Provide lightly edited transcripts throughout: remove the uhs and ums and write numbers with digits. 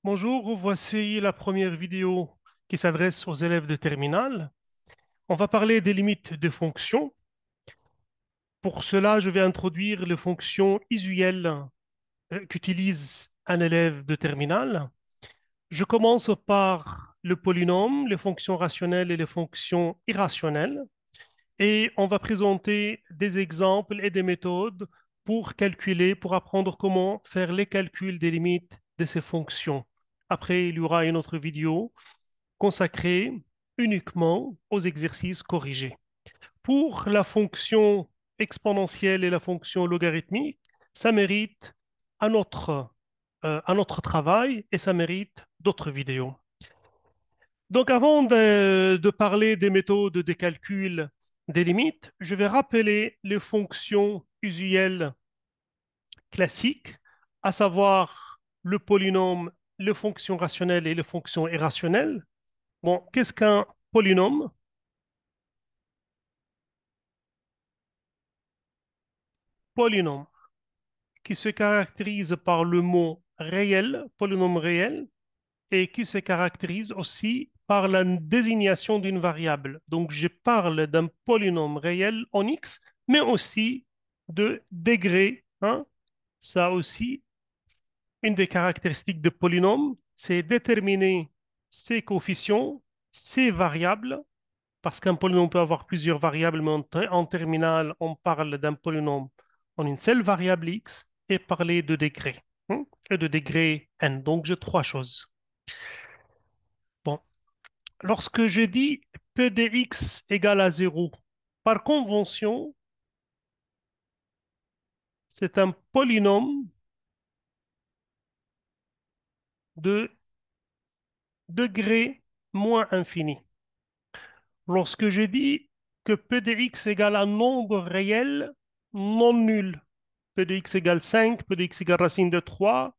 Bonjour, voici la première vidéo qui s'adresse aux élèves de terminale. On va parler des limites de fonctions. Pour cela, je vais introduire les fonctions usuelles qu'utilise un élève de terminale. Je commence par le polynôme, les fonctions rationnelles et les fonctions irrationnelles. Et on va présenter des exemples et des méthodes pour calculer, pour apprendre comment faire les calculs des limites de ces fonctions. Après, il y aura une autre vidéo consacrée uniquement aux exercices corrigés. Pour la fonction exponentielle et la fonction logarithmique, ça mérite un autre travail et ça mérite d'autres vidéos. Donc, avant de parler des méthodes de calcul des limites, je vais rappeler les fonctions usuelles classiques, à savoir le polynôme, les fonctions rationnelles et les fonctions irrationnelles. Bon, qu'est-ce qu'un polynôme? Polynôme qui se caractérise par le mot réel, polynôme réel, et qui se caractérise aussi par la désignation d'une variable. Donc, je parle d'un polynôme réel en x, mais aussi de degré, hein. Ça aussi, une des caractéristiques de polynôme, c'est déterminer ses coefficients, ses variables, parce qu'un polynôme peut avoir plusieurs variables, mais en terminale, on parle d'un polynôme en une seule variable x et parler de degré, hein, et de degré n. Donc, j'ai trois choses. Bon, lorsque je dis P de x égale à zéro, par convention, c'est un polynôme de degré moins infini. Lorsque je dis que P de x égale un nombre réel non nul, P de x égale 5, P de x égale racine de 3,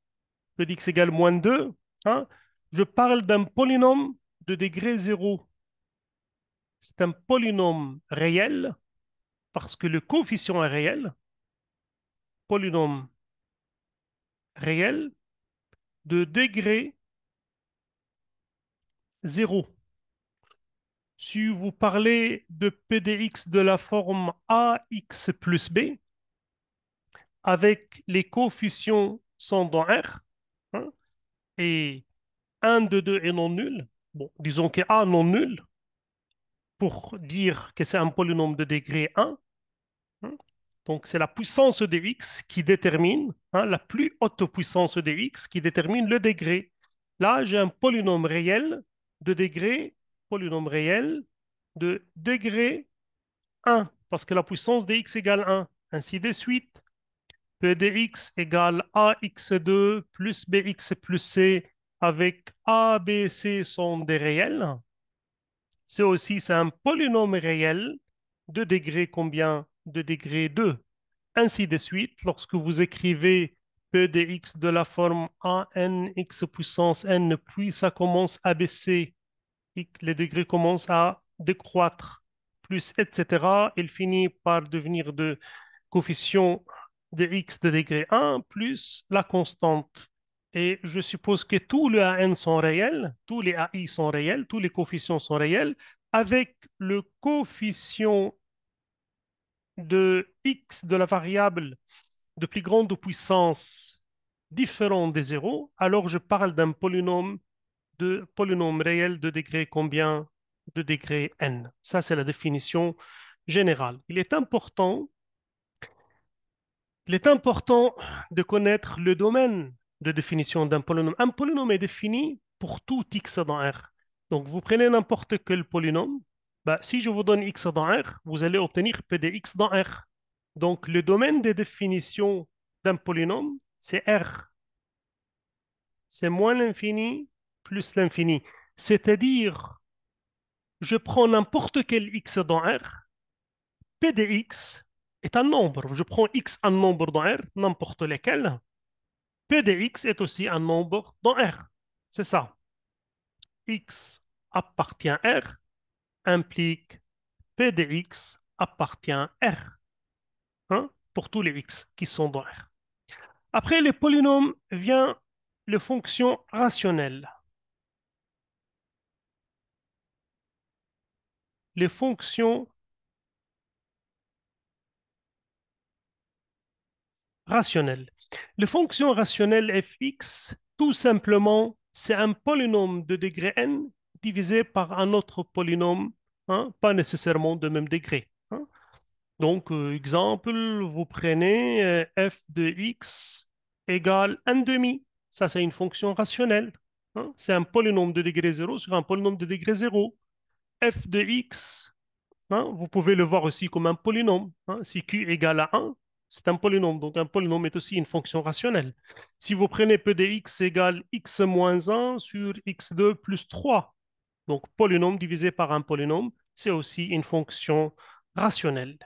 P de x égale moins 2, hein, je parle d'un polynôme de degré zéro. C'est un polynôme réel parce que le coefficient est réel, polynôme réel de degré zéro. Si vous parlez de P de x de la forme ax plus b, avec les coefficients sont dans R, hein, et un de 2 est non nul, bon, disons que A non nul, pour dire que c'est un polynôme de degré 1, hein. Donc, c'est la puissance de x qui détermine, hein, la plus haute puissance de x qui détermine le degré. Là, j'ai un polynôme réel de degré, polynôme réel de degré 1, parce que la puissance de x égale 1. Ainsi de suite, P de x égale ax2 plus bx plus c avec a, b, c sont des réels. C'est un polynôme réel de degré combien? De degré 2. Ainsi de suite, lorsque vous écrivez P de x de la forme a n x puissance n, puis ça commence à baisser, les degrés commencent à décroître, plus, etc., il finit par devenir de coefficient de x de degré 1 plus la constante. Et je suppose que tous les AN sont réels, tous les AI sont réels, tous les coefficients sont réels, avec le coefficient de x de la variable de plus grande puissance différent des zéros, alors je parle d'un polynôme réel de degré combien? De degré n. Ça, c'est la définition générale. Il est important de connaître le domaine de définition d'un polynôme. Un polynôme est défini pour tout x dans R. Donc, vous prenez n'importe quel polynôme. Bah, si je vous donne x dans R, vous allez obtenir p de x dans R. Donc, le domaine de définition d'un polynôme, c'est R. C'est moins l'infini plus l'infini. C'est-à-dire, je prends n'importe quel x dans R, p de x est un nombre. Je prends x un nombre dans R, n'importe lequel. P de x est aussi un nombre dans R. C'est ça. X appartient à R implique P de x appartient à R, hein, pour tous les x qui sont dans R. Après, les polynômes viennent les fonctions rationnelles. Les fonctions rationnelles. Les fonctions rationnelles fx, tout simplement, c'est un polynôme de degré n divisé par un autre polynôme, hein, pas nécessairement de même degré, hein. Donc, exemple, vous prenez f de x égale 1 demi. Ça, c'est une fonction rationnelle, hein. C'est un polynôme de degré zéro sur un polynôme de degré zéro. F de x, hein, vous pouvez le voir aussi comme un polynôme, hein. Si q égale à 1, c'est un polynôme. Donc, un polynôme est aussi une fonction rationnelle. Si vous prenez p de x égale x moins 1 sur x2 plus 3, donc polynôme divisé par un polynôme, c'est aussi une fonction rationnelle.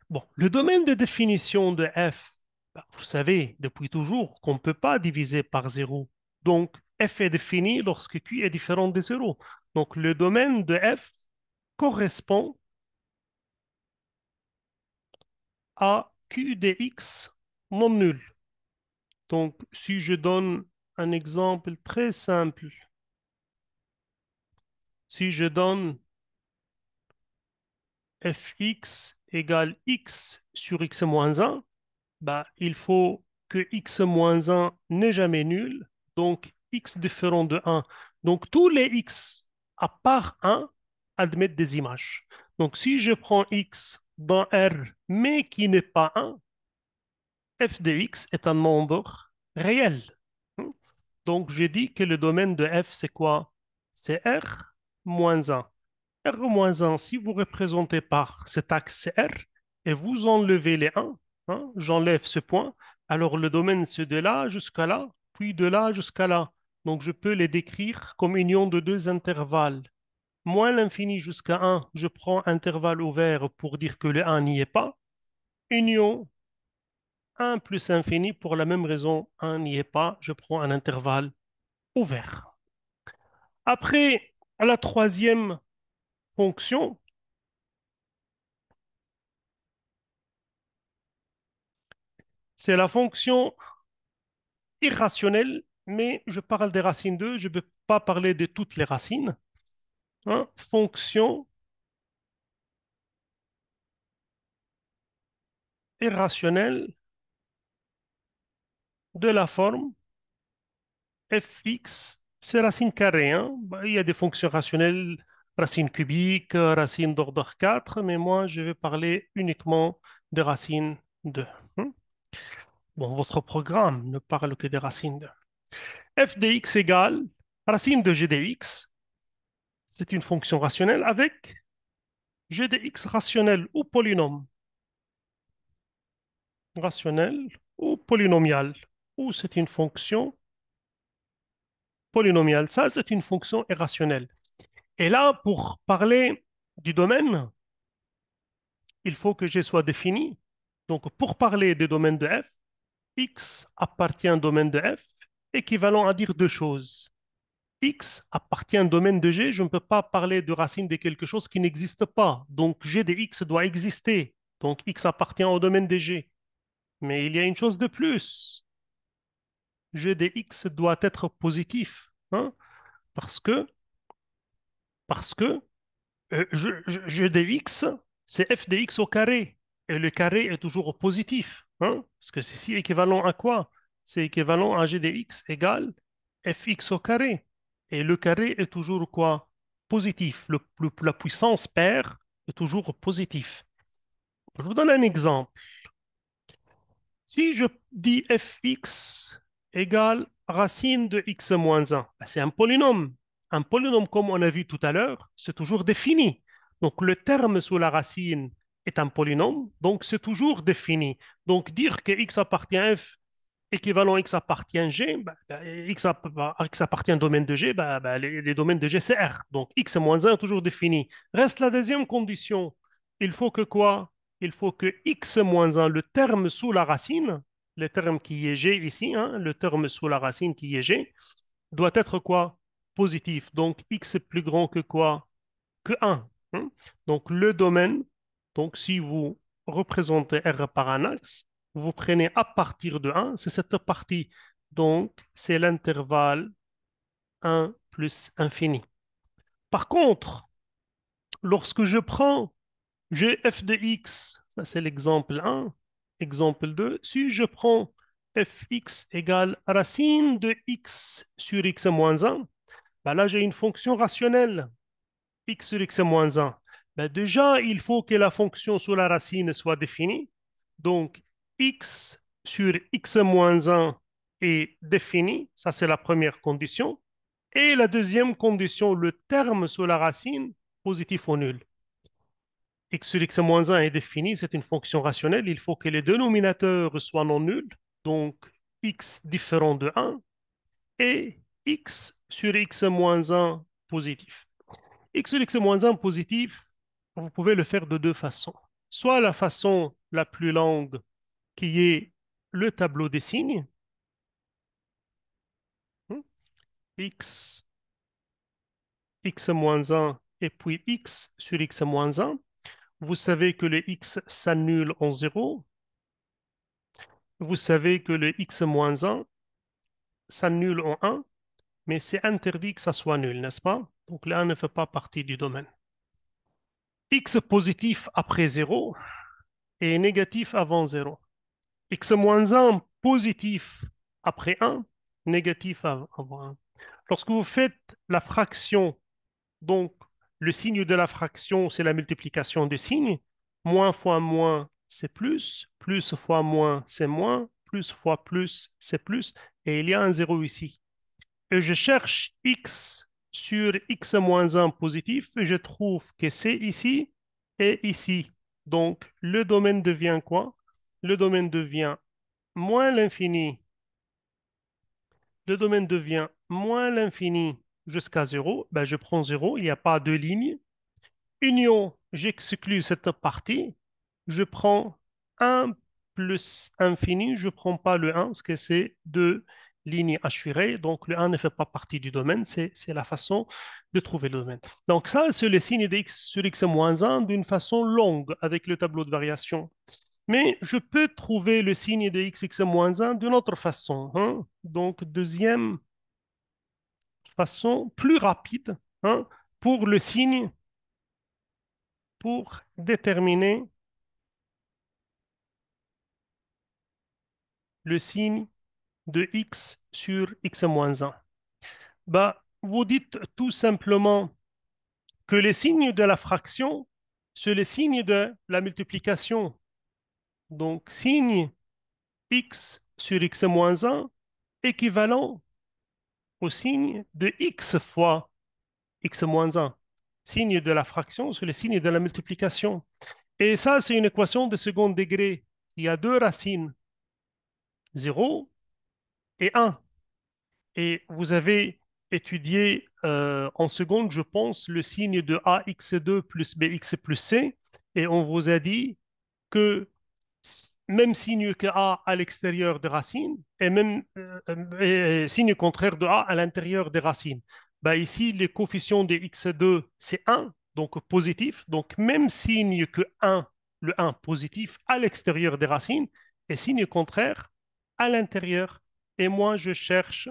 Bon, le domaine de définition de f, bah, vous savez depuis toujours qu'on ne peut pas diviser par zéro. Donc, f est défini lorsque q est différent de zéro. Donc, le domaine de f correspond à q de x non nul. Donc, si je donne un exemple très simple, si je donne fx égale x sur x moins 1, bah, il faut que x moins 1 n'est jamais nul, donc x différent de 1. Donc tous les x à part 1 admettent des images. Donc si je prends x dans R, mais qui n'est pas 1, f de x est un nombre réel. Donc j'ai dit que le domaine de f, c'est quoi? C'est R moins 1. R moins 1, si vous représentez par cet axe R et vous enlevez les 1, hein, j'enlève ce point, alors le domaine c'est de là jusqu'à là, puis de là jusqu'à là. Donc je peux les décrire comme union de deux intervalles. Moins l'infini jusqu'à 1, je prends intervalle ouvert pour dire que le 1 n'y est pas. Union 1 plus infini, pour la même raison, 1 n'y est pas, je prends un intervalle ouvert. Après, la troisième fonction, c'est la fonction irrationnelle, mais je parle des racines 2, je ne peux pas parler de toutes les racines, hein. Fonction irrationnelle de la forme fx, c'est racine carrée, hein. Bah, il y a des fonctions rationnelles, racine cubique, racine d'ordre 4, mais moi, je vais parler uniquement des racines 2, hein. Bon, votre programme ne parle que des racines 2. F de x égale racine de g de x, c'est une fonction rationnelle avec g de x rationnel ou polynôme, rationnel ou polynomial, ou c'est une fonction polynomiale. Ça, c'est une fonction irrationnelle. Et là, pour parler du domaine, il faut que G soit défini. Donc, pour parler des domaines de f, x appartient à un domaine de f, équivalent à dire deux choses. X appartient à un domaine de G, je ne peux pas parler de racine de quelque chose qui n'existe pas. Donc, G de x doit exister. Donc, x appartient au domaine de G. Mais il y a une chose de plus. G de x doit être positif, hein, parce que, parce que G de x, c'est f de x au carré. Et le carré est toujours positif, hein, parce que c'est si équivalent à quoi? C'est équivalent à g de x égale fx au carré. Et le carré est toujours quoi? Positif. La puissance paire est toujours positif. Je vous donne un exemple. Si je dis fx égale racine de x moins 1, c'est un polynôme. Un polynôme, comme on a vu tout à l'heure, c'est toujours défini. Donc le terme sous la racine est un polynôme, donc c'est toujours défini. Donc dire que x appartient à f équivalent x appartient à G, x appartient au domaine de G, les domaines de G, c'est R. Donc x moins 1 est toujours défini. Reste la deuxième condition. Il faut que quoi? Il faut que x moins 1, le terme sous la racine, le terme qui est G ici, hein, le terme sous la racine qui est G, doit être quoi? Positif. Donc x est plus grand que quoi? Que 1, hein. Donc le domaine, donc si vous représentez R par un axe, vous prenez à partir de 1, c'est cette partie Donc, c'est l'intervalle 1 plus infini. Par contre, lorsque je prends j'ai f de x, ça c'est l'exemple 1. Exemple 2, si je prends fx égale racine de x sur x moins 1, ben là j'ai une fonction rationnelle, x sur x moins 1. Ben déjà, il faut que la fonction sous la racine soit définie. Donc, x sur x moins 1 est défini, ça c'est la première condition. Et la deuxième condition, le terme sous la racine, positif ou nul. X sur x moins 1 est défini, c'est une fonction rationnelle, il faut que les dénominateurs soient non nuls, donc x différent de 1 et x sur x moins 1 positif. X sur x moins 1 positif, vous pouvez le faire de deux façons. Soit la façon la plus longue qui est le tableau des signes, hein, x, x moins 1 et puis x sur x moins 1. Vous savez que le x s'annule en 0. Vous savez que le x moins 1 s'annule en 1, mais c'est interdit que ça soit nul, n'est-ce pas? Donc le 1 ne fait pas partie du domaine. X positif après 0 et négatif avant 0. X moins 1 positif après 1, négatif avant 1. Lorsque vous faites la fraction, donc le signe de la fraction, c'est la multiplication de signes. Moins fois moins, c'est plus. Plus fois moins, c'est moins. Plus fois plus, c'est plus. Et il y a un 0 ici. Et je cherche x sur x moins 1 positif, et je trouve que c'est ici et ici. Donc, le domaine devient quoi? Le domaine devient moins l'infini. Le domaine devient moins l'infini jusqu'à 0. Ben, je prends 0, il n'y a pas de ligne. Union, j'exclus cette partie. Je prends 1 plus infini. Je ne prends pas le 1 parce que c'est deux lignes assurées. Donc, le 1 ne fait pas partie du domaine. C'est la façon de trouver le domaine. Donc, ça, c'est le signe de x sur x moins 1 d'une façon longue avec le tableau de variation. Mais je peux trouver le signe de x moins 1 d'une autre façon, hein. Donc, deuxième façon plus rapide, hein, pour le signe, pour déterminer le signe de x sur x moins 1. Bah, vous dites tout simplement que les signes de la fraction, c'est les signes de la multiplication. Donc, signe x sur x moins 1 équivalent au signe de x fois x moins 1. Signe de la fraction, c'est le signe de la multiplication. Et ça, c'est une équation de second degré. Il y a deux racines, 0 et 1. Et vous avez étudié en seconde, je pense, le signe de ax2 plus bx plus c, et on vous a dit que même signe que a à l'extérieur des racines, et même et signe contraire de a à l'intérieur des racines. Bah ici, les coefficients de x2, c'est 1, donc positif, donc même signe que 1, le 1 positif à l'extérieur des racines, et signe contraire à l'intérieur. Et moi, je cherche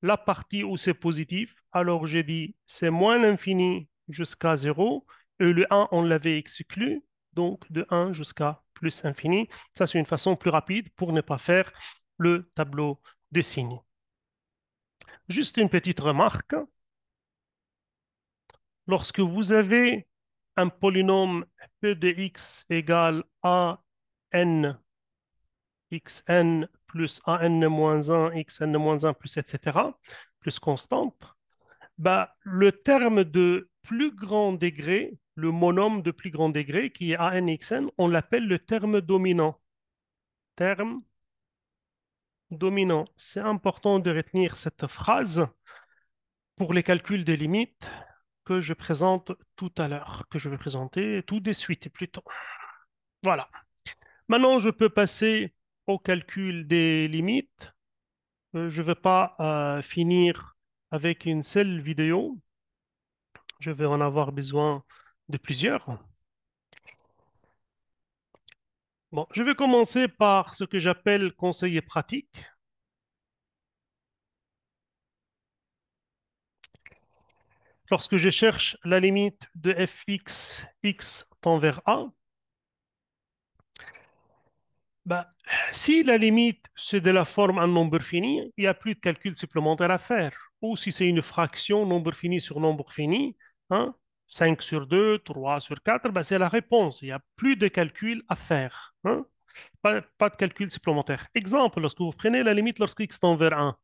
la partie où c'est positif, alors j'ai dit c'est moins l'infini jusqu'à 0, et le 1, on l'avait exclu, donc de 1 jusqu'à plus infini. Ça, c'est une façon plus rapide pour ne pas faire le tableau de signes. Juste une petite remarque, lorsque vous avez un polynôme p de x égale a n xn plus an-1, xn-1 plus etc., plus constante, bah, le terme de plus grand degré, le monôme de plus grand degré, qui est ANXN, on l'appelle le terme dominant. Terme dominant. C'est important de retenir cette phrase pour les calculs de limites que je présente tout à l'heure, que je vais présenter tout de suite plutôt. Voilà. Maintenant, je peux passer au calcul des limites. Je ne vais pas finir avec une seule vidéo. Je vais en avoir besoin de plusieurs. Bon, je vais commencer par ce que j'appelle conseiller pratique. Lorsque je cherche la limite de fx, x tend vers a, bah, si la limite c'est de la forme un nombre fini, il n'y a plus de calcul supplémentaire à faire. Ou si c'est une fraction, nombre fini sur nombre fini, hein, 5 sur 2, 3 sur 4, bah, c'est la réponse. Il n'y a plus de calcul à faire. Hein. Pas de calcul supplémentaire. Exemple, lorsque vous prenez la limite lorsque x tend vers 1,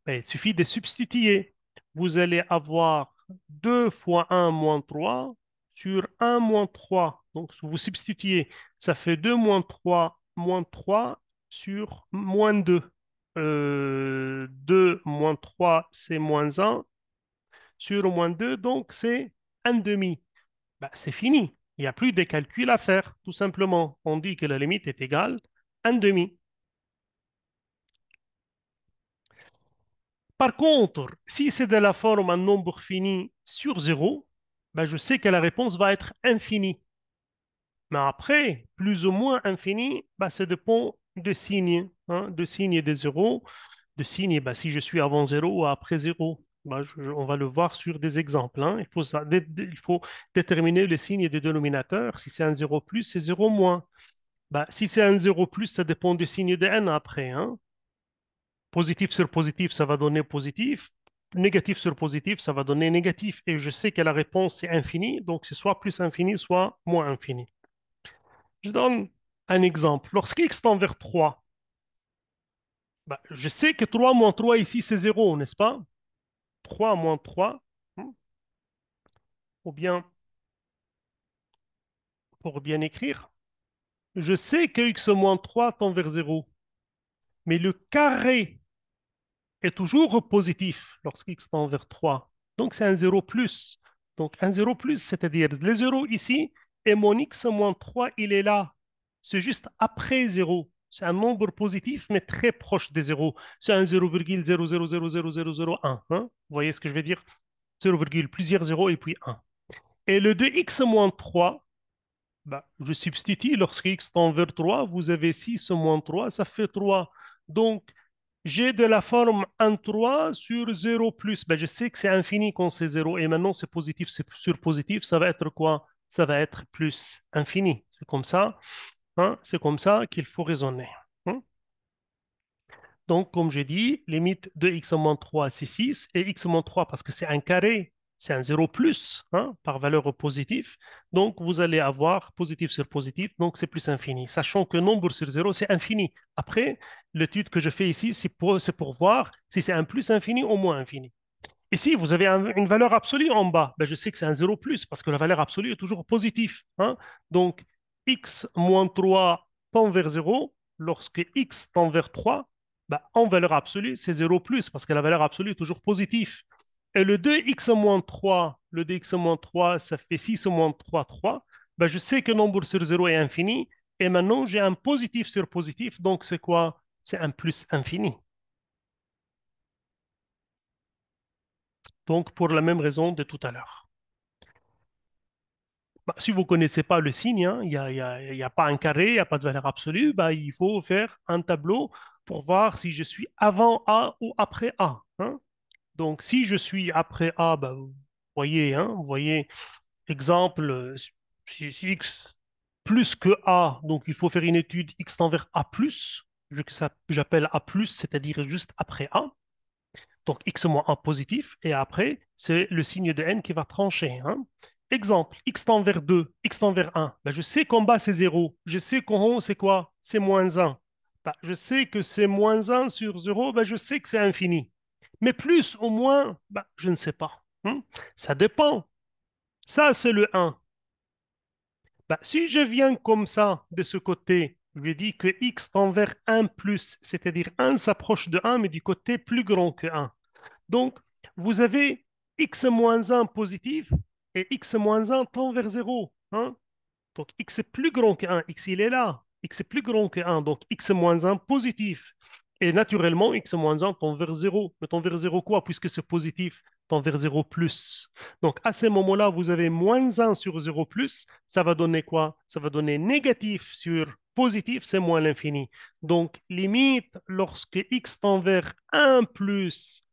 ben, il suffit de substituer. Vous allez avoir 2 fois 1 moins 3 sur 1 moins 3. Donc, si vous substituez, ça fait 2 moins 3 sur moins 2. 2 moins 3, c'est moins 1 sur moins 2, donc c'est un demi. Ben, c'est fini. Il n'y a plus de calcul à faire, tout simplement. On dit que la limite est égale à un demi. Par contre, si c'est de la forme un nombre fini sur zéro, ben je sais que la réponse va être infinie. Mais après, plus ou moins infini, ben ça dépend de signes, hein, de signes des zéros, de signes, ben si je suis avant zéro ou après zéro. Ben on va le voir sur des exemples. Hein. Il faut déterminer le signe du dénominateur. Si c'est un zéro plus, c'est zéro moins. Ben, si c'est un zéro plus, ça dépend du signe de n après. Hein. Positif sur positif, ça va donner positif. Négatif sur positif, ça va donner négatif. Et je sais que la réponse est infinie, donc c'est soit plus infini, soit moins infini. Je donne un exemple. Lorsque x tend vers 3, bah, je sais que 3 moins 3 ici, c'est zéro, n'est-ce pas? 3 moins 3, ou bien, pour bien écrire, je sais que x moins 3 tend vers zéro, mais le carré est toujours positif lorsque x tend vers 3. Donc, c'est un 0 plus. Donc, un 0 plus, c'est-à-dire le 0 ici, et mon x moins 3, il est là. C'est juste après 0. C'est un nombre positif, mais très proche des 0. C'est un 0,0000001. Hein? Vous voyez ce que je veux dire? 0, plusieurs 0 et puis 1. Et le 2x moins 3, bah, je substitue, lorsque x tend vers 3, vous avez 6 moins 3, ça fait 3. Donc, j'ai de la forme 1, 3 sur 0 plus. Ben, je sais que c'est infini quand c'est 0 et maintenant c'est positif sur positif. Ça va être quoi? Ça va être plus infini. C'est comme ça. Hein? C'est comme ça qu'il faut raisonner. Hein. Donc, comme j'ai dit, limite de x-3, c'est 6 et x-3 parce que c'est un carré, c'est un 0 plus hein, par valeur positive. Donc, vous allez avoir positif sur positif, donc c'est plus infini. Sachant que nombre sur 0, c'est infini. Après, l'étude que je fais ici, c'est pour voir si c'est un plus infini ou moins infini. Ici, vous avez une valeur absolue en bas. Ben, je sais que c'est un 0 plus parce que la valeur absolue est toujours positive. Hein. Donc, x moins 3 tend vers 0. Lorsque x tend vers 3, ben, en valeur absolue, c'est 0 plus parce que la valeur absolue est toujours positive. Et le 2x moins 3, le 2x moins 3, ça fait 6 moins 3, 3. Ben, je sais que nombre sur 0 est infini. Et maintenant, j'ai un positif sur positif. Donc, c'est quoi? C'est un plus infini. Donc, pour la même raison de tout à l'heure. Bah, si vous ne connaissez pas le signe, hein, il y a pas un carré, il n'y a pas de valeur absolue, bah, il faut faire un tableau pour voir si je suis avant A ou après A. Hein. Donc, si je suis après A, bah, vous voyez, exemple, si X plus que A, donc il faut faire une étude X tend vers A plus, j'appelle A plus, c'est-à-dire juste après A. Donc x moins 1 positif, et après, c'est le signe de n qui va trancher. Hein. Exemple, x tend vers 2, x tend vers 1. Ben, je sais qu'en bas, c'est 0. Je sais qu'en haut, c'est quoi? C'est moins 1. Ben, je sais que c'est moins 1 sur 0, ben, je sais que c'est infini. Mais plus ou moins, ben, je ne sais pas. Hein. Ça dépend. Ça, c'est le 1. Ben, si je viens comme ça, de ce côté, je dis que x tend vers 1 plus, c'est-à-dire 1 s'approche de 1, mais du côté plus grand que 1. Donc, vous avez x moins 1 positif et x moins 1 tend vers 0. Hein. Donc, x est plus grand que 1. X, il est là. X est plus grand que 1. Donc, x moins 1 positif. Et naturellement, x moins 1 tend vers 0. Mais tend vers 0 quoi? Puisque c'est positif, tend vers 0 plus. Donc, à ce moment-là, vous avez moins 1 sur 0 plus. Ça va donner quoi? Ça va donner négatif sur positif, c'est moins l'infini. Donc, limite, lorsque x tend vers 1 plus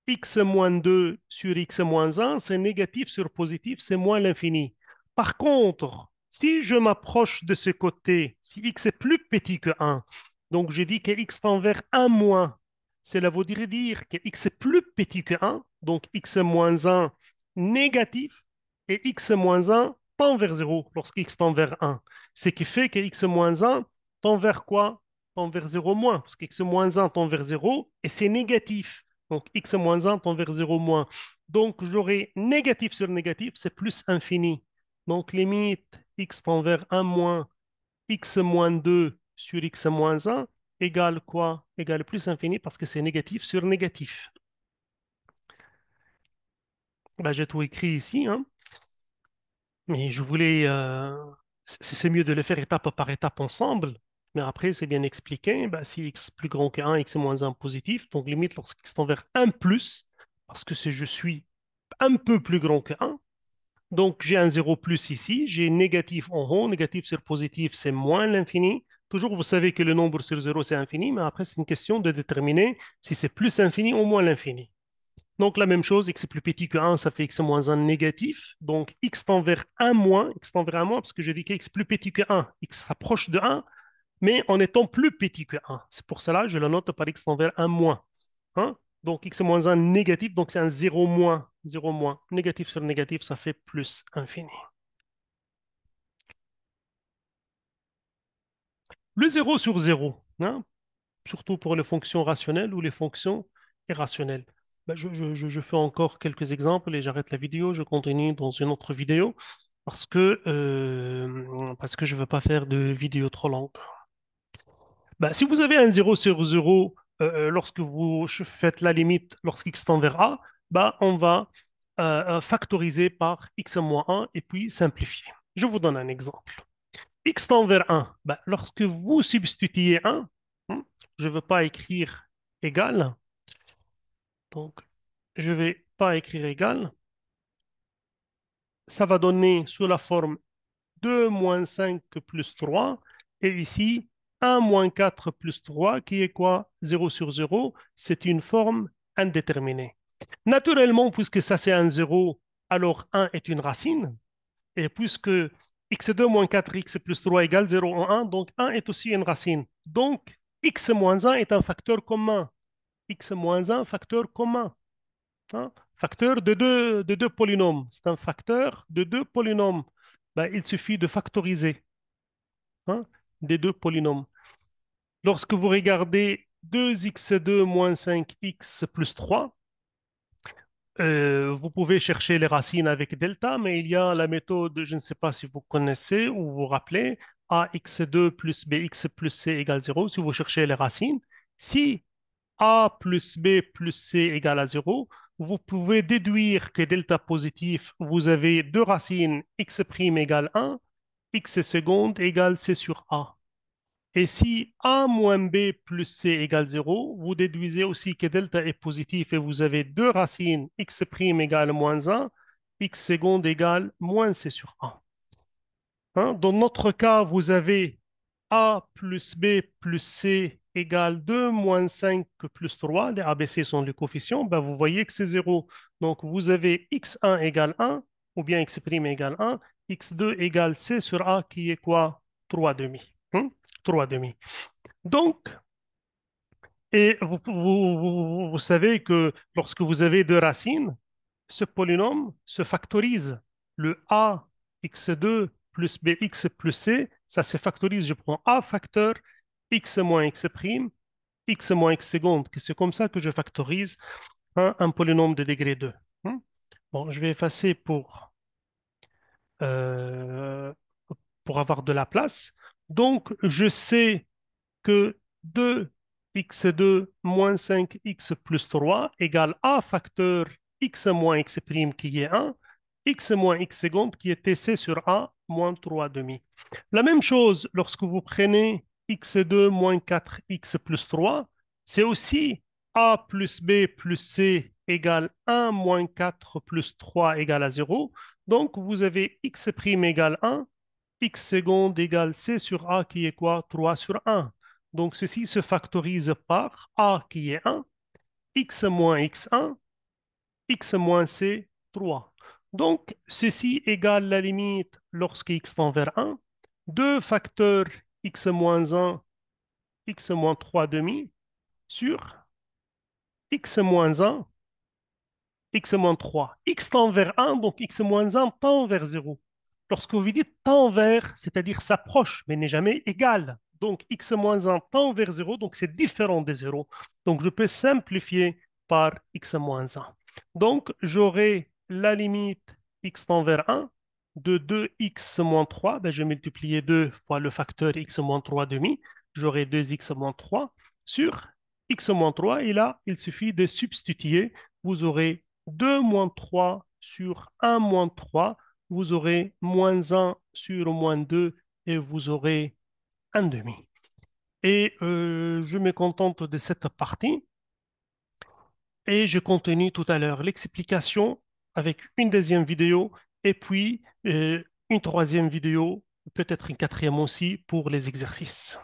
x moins 2 sur x moins 1, c'est négatif sur positif, c'est moins l'infini. Par contre, si je m'approche de ce côté, si x est plus petit que 1, donc je dis que x tend vers 1 moins, cela voudrait dire que x est plus petit que 1, donc x moins 1 négatif, et x moins 1 tend vers 0 lorsqu'x tend vers 1. Ce qui fait que x moins 1 tend vers quoi? Tend vers 0 moins, parce que x moins 1 tend vers 0 et c'est négatif. Donc x moins 1 tend vers 0 moins. Donc j'aurai négatif sur négatif, c'est plus infini. Donc limite x tend vers 1 moins x moins 2 sur x moins 1 égale quoi? Égale plus infini parce que c'est négatif sur négatif. Ben, j'ai tout écrit ici, hein, mais je voulais... c'est mieux de le faire étape par étape ensemble. Mais après, c'est bien expliqué. Ben, si x plus grand que 1, x moins 1 positif, donc limite lorsqu'x tend vers 1 plus, parce que je suis un peu plus grand que 1. Donc, j'ai un 0 plus ici, j'ai négatif en haut, négatif sur positif, c'est moins l'infini. Toujours, vous savez que le nombre sur 0, c'est infini, mais après, c'est une question de déterminer si c'est plus infini ou moins l'infini. Donc, la même chose, x est plus petit que 1, ça fait x moins 1 négatif. Donc, x tend vers 1 moins, x tend vers 1 moins, parce que je dis que x est plus petit que 1, x s'approche de 1, mais en étant plus petit que 1. C'est pour cela que je le note par x tend vers 1 moins. Hein? Donc x moins 1 négatif, donc c'est un 0 moins. 0 moins. Négatif sur négatif, ça fait plus infini. Le 0 sur 0, hein, surtout pour les fonctions rationnelles ou les fonctions irrationnelles. Ben, je fais encore quelques exemples et j'arrête la vidéo. Je continue dans une autre vidéo parce que je ne veux pas faire de vidéo trop longue. Ben, si vous avez un 0 sur 0, lorsque vous faites la limite lorsque x tend vers a, ben, on va factoriser par x moins 1 et puis simplifier. Je vous donne un exemple. X tend vers 1, ben, lorsque vous substituez 1, je ne veux pas écrire égal, donc je ne vais pas écrire égal, ça va donner sous la forme 2 moins 5 plus 3, et ici 1 moins 4 plus 3, qui est quoi? 0 sur 0, c'est une forme indéterminée. Naturellement, puisque ça c'est un 0, alors 1 est une racine, et puisque x2 moins 4x plus 3 égale 0 en 1, donc 1 est aussi une racine. Donc, x moins 1 est un facteur commun. X moins 1, facteur commun. Hein? Facteur de deux polynômes. C'est un facteur de deux polynômes. Ben, il suffit de factoriser, hein, des deux polynômes. Lorsque vous regardez 2x2 moins 5x plus 3, vous pouvez chercher les racines avec delta, mais il y a la méthode, je ne sais pas si vous connaissez ou vous vous rappelez, ax2 plus bx plus c égale 0. Si vous cherchez les racines, si a plus b plus c égale à 0, vous pouvez déduire que delta positif, vous avez deux racines x' égale 1, x seconde égale c sur a. Et si a moins b plus c égale 0, vous déduisez aussi que delta est positif et vous avez deux racines x' égale moins 1, x seconde égale moins c sur a. Hein? Dans notre cas, vous avez a plus b plus c égale 2 moins 5 plus 3. Les ABC sont les coefficients. Ben, vous voyez que c'est 0. Donc, vous avez x1 égale 1, ou bien x' égale 1, x2 égale c sur a qui est quoi? 3 demi. 3 demi. Donc, et vous savez que lorsque vous avez deux racines, ce polynôme se factorise. Le a x2 plus bx plus c, ça se factorise. Je prends a facteur x moins x prime, x moins x seconde, que c'est comme ça que je factorise un polynôme de degré 2. Bon, je vais effacer euh, pour avoir de la place. Donc, je sais que 2x2 moins 5x plus 3 égale a facteur x moins x prime qui est 1, x moins x seconde qui est tc sur a moins 3 demi. La même chose lorsque vous prenez x2 moins 4x plus 3, c'est aussi a plus b plus c égale 1 moins 4 plus 3 égale à 0. Donc vous avez x prime égale 1, x seconde égale c sur a qui est quoi? 3 sur 1. Donc, ceci se factorise par a qui est 1, x moins x1, x moins c, 3. Donc, ceci égale la limite lorsque x tend vers 1, 2 facteurs x moins 1, x moins 3 demi, sur x moins 1, x moins 3. X tend vers 1, donc x moins 1 tend vers 0. Lorsque vous dites tend vers, c'est-à-dire s'approche, mais n'est jamais égal. Donc x moins 1 tend vers 0, donc c'est différent de 0. Donc je peux simplifier par x moins 1. Donc j'aurai la limite x tend vers 1 de 2x moins 3. Ben, je vais multiplier 2 fois le facteur x moins 3 demi. J'aurai 2x moins 3 sur x moins 3. Et là, il suffit de substituer. Vous aurez 2 moins 3 sur 1 moins 3, vous aurez moins 1 sur moins 2 et vous aurez un demi. Et je me contente de cette partie et je continue tout à l'heure l'explication avec une deuxième vidéo et puis une troisième vidéo, peut-être une quatrième aussi pour les exercices.